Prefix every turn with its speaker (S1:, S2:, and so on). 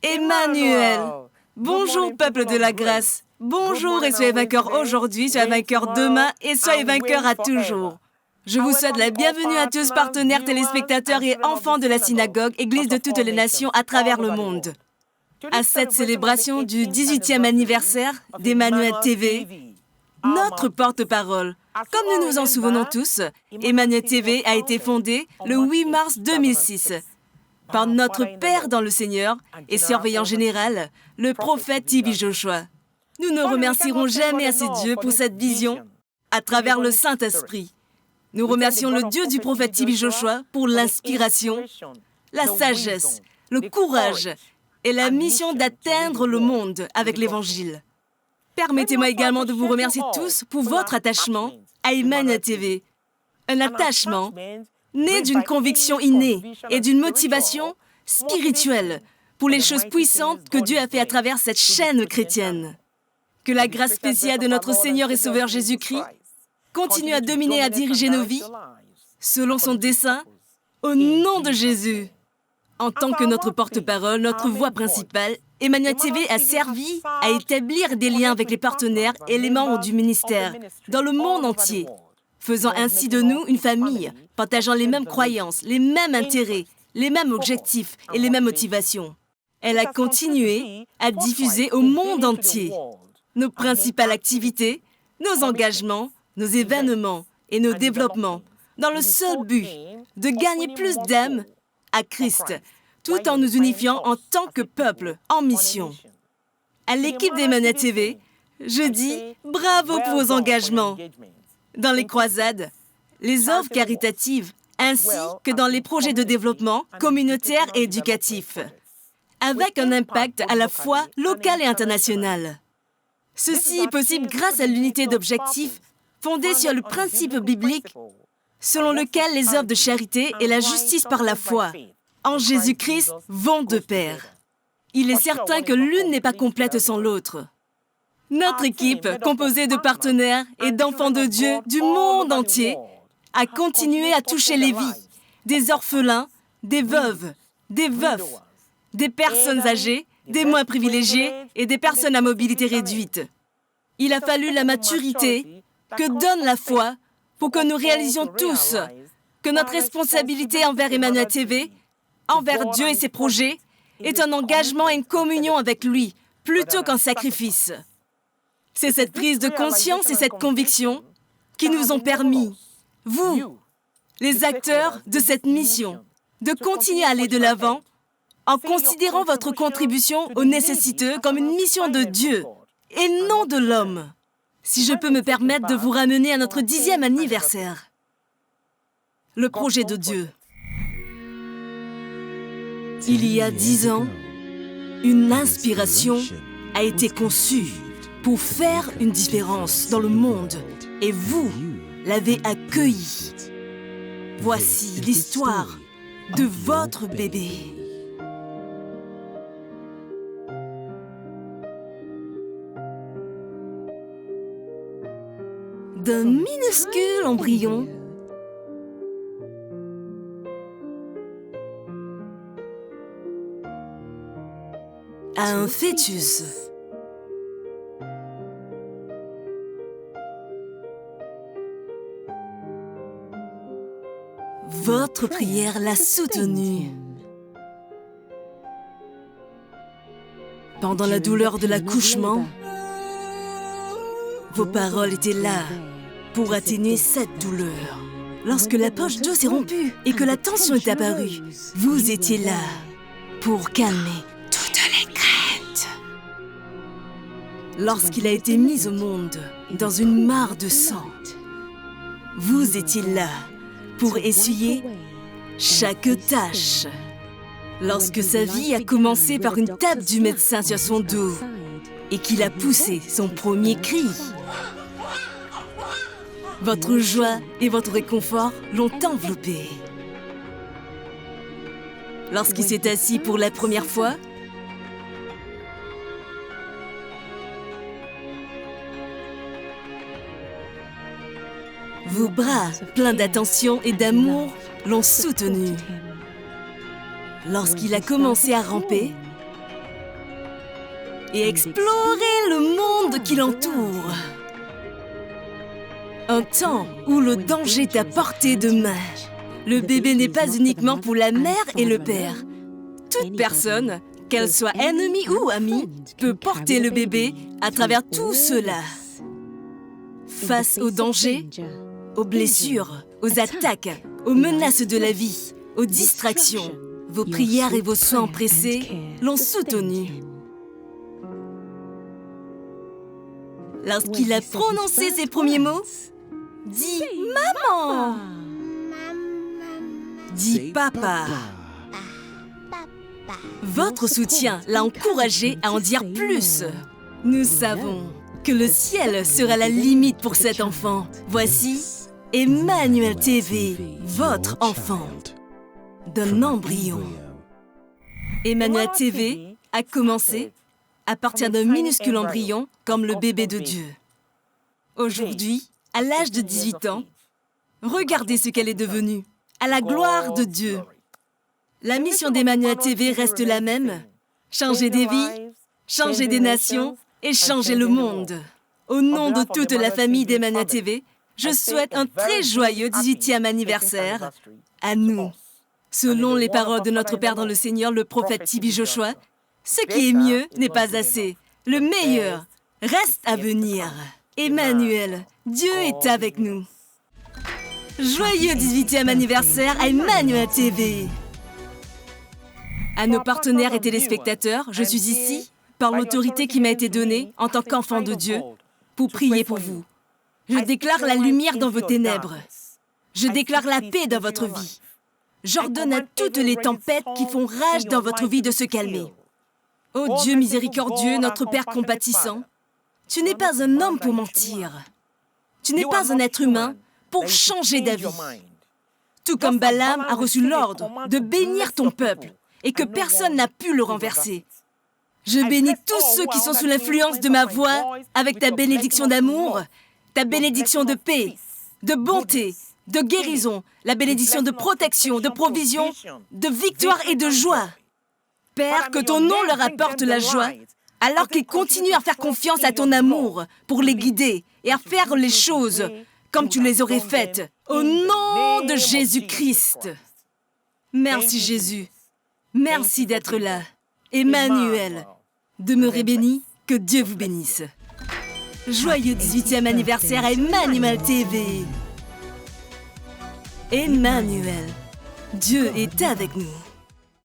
S1: Emmanuel. Bonjour, peuple de la grâce. Bonjour et soyez vainqueurs aujourd'hui, soyez vainqueurs demain et soyez vainqueurs à toujours. Je vous souhaite la bienvenue à tous, partenaires, téléspectateurs et enfants de la synagogue, Église de toutes les nations à travers le monde. À cette célébration du 18e anniversaire d'Emmanuel TV, notre porte-parole, comme nous nous en souvenons tous, Emmanuel TV a été fondé le 8 mars 2006 par notre Père dans le Seigneur et surveillant général, le prophète T.B. Joshua. Nous ne remercierons jamais assez Dieu pour cette vision à travers le Saint-Esprit. Nous remercions le Dieu du prophète T.B. Joshua pour l'inspiration, la sagesse, le courage et la mission d'atteindre le monde avec l'Évangile. Permettez-moi également de vous remercier tous pour votre attachement à Emmanuel TV. Un attachement né d'une conviction innée et d'une motivation spirituelle pour les choses puissantes que Dieu a fait à travers cette chaîne chrétienne. Que la grâce spéciale de notre Seigneur et Sauveur Jésus-Christ continue à dominer et à diriger nos vies selon son dessein, au nom de Jésus. En tant que notre porte-parole, notre voix principale, Emmanuel TV a servi à établir des liens avec les partenaires et les membres du ministère dans le monde entier, faisant ainsi de nous une famille, partageant les mêmes croyances, les mêmes intérêts, les mêmes objectifs et les mêmes motivations. Elle a continué à diffuser au monde entier nos principales activités, nos engagements, nos événements et nos développements, dans le seul but de gagner plus d'âmes à Christ, tout en nous unifiant en tant que peuple en mission. À l'équipe d'Emmanuel TV, je dis bravo pour vos engagements dans les croisades, les œuvres caritatives, ainsi que dans les projets de développement communautaire et éducatif, avec un impact à la fois local et international. Ceci est possible grâce à l'unité d'objectifs fondée sur le principe biblique selon lequel les œuvres de charité et la justice par la foi en Jésus-Christ vont de pair. Il est certain que l'une n'est pas complète sans l'autre. Notre équipe, composée de partenaires et d'enfants de Dieu du monde entier, a continué à toucher les vies des orphelins, des veuves, des veufs, des personnes âgées, des moins privilégiées et des personnes à mobilité réduite. Il a fallu la maturité que donne la foi pour que nous réalisions tous que notre responsabilité envers Emmanuel TV, envers Dieu et ses projets, est un engagement et une communion avec lui, plutôt qu'un sacrifice. C'est cette prise de conscience et cette conviction qui nous ont permis, vous, les acteurs de cette mission, de continuer à aller de l'avant en considérant votre contribution aux nécessiteux comme une mission de Dieu et non de l'homme. Si je peux me permettre de vous ramener à notre 10e anniversaire. Le projet de Dieu. Il y a 10 ans, une inspiration a été conçue pour faire une différence dans le monde et vous l'avez accueillie. Voici l'histoire de votre bébé. D'un minuscule embryon à un fœtus. Votre prière l'a soutenu. Pendant la douleur de l'accouchement, vos paroles étaient là pour atténuer cette douleur. Lorsque la poche d'eau s'est rompue et que la tension est apparue, vous étiez là pour calmer toutes les craintes. Lorsqu'il a été mis au monde dans une mare de sang, vous étiez là pour essuyer chaque tâche. Lorsque sa vie a commencé par une tape du médecin sur son dos et qu'il a poussé son premier cri, votre joie et votre réconfort l'ont enveloppé. Lorsqu'il s'est assis pour la première fois, vos bras pleins d'attention et d'amour l'ont soutenu. Lorsqu'il a commencé à ramper, et explorer le monde qui l'entoure. Un temps où le danger est à portée de main. Le bébé n'est pas uniquement pour la mère et le père. Toute personne, qu'elle soit ennemie ou amie, peut porter le bébé à travers tout cela. Face aux dangers, aux blessures, aux attaques, aux menaces de la vie, aux distractions, vos prières et vos soins pressés l'ont soutenu. Lorsqu'il a prononcé ses premiers mots, dis « Maman » dis « Papa ». Votre soutien l'a encouragé à en dire plus. Nous savons que le ciel sera la limite pour cet enfant. Voici Emmanuel TV, votre enfant, d'un embryon. Emmanuel TV a commencé à partir d'un minuscule embryon comme le bébé de Dieu. Aujourd'hui, à l'âge de 18 ans, regardez ce qu'elle est devenue, à la gloire de Dieu. La mission d'Emmanuel TV reste la même, changer des vies, changer des nations et changer le monde. Au nom de toute la famille d'Emmanuel TV, je souhaite un très joyeux 18e anniversaire à nous. Selon les paroles de notre Père dans le Seigneur, le prophète TB Joshua, ce qui est mieux n'est pas assez. Le meilleur reste à venir. Emmanuel, Dieu est avec nous. Joyeux 18e anniversaire à Emmanuel TV. À nos partenaires et téléspectateurs, je suis ici par l'autorité qui m'a été donnée en tant qu'enfant de Dieu pour prier pour vous. Je déclare la lumière dans vos ténèbres. Je déclare la paix dans votre vie. J'ordonne à toutes les tempêtes qui font rage dans votre vie de se calmer. Ô Dieu miséricordieux, notre Père compatissant, tu n'es pas un homme pour mentir. Tu n'es pas un être humain pour changer d'avis. Tout comme Balaam a reçu l'ordre de bénir ton peuple et que personne n'a pu le renverser. Je bénis tous ceux qui sont sous l'influence de ma voix avec ta bénédiction d'amour, ta bénédiction de paix, de bonté, de guérison, la bénédiction de protection, de provision, de victoire et de joie. Père, que ton nom leur apporte la joie, alors qu'ils continuent à faire confiance à ton amour pour les guider et à faire les choses comme tu les aurais faites, au nom de Jésus-Christ. Merci Jésus. Merci d'être là. Emmanuel, demeurez bénis, que Dieu vous bénisse. Joyeux 18e anniversaire à Emmanuel TV. Emmanuel, Dieu est avec nous.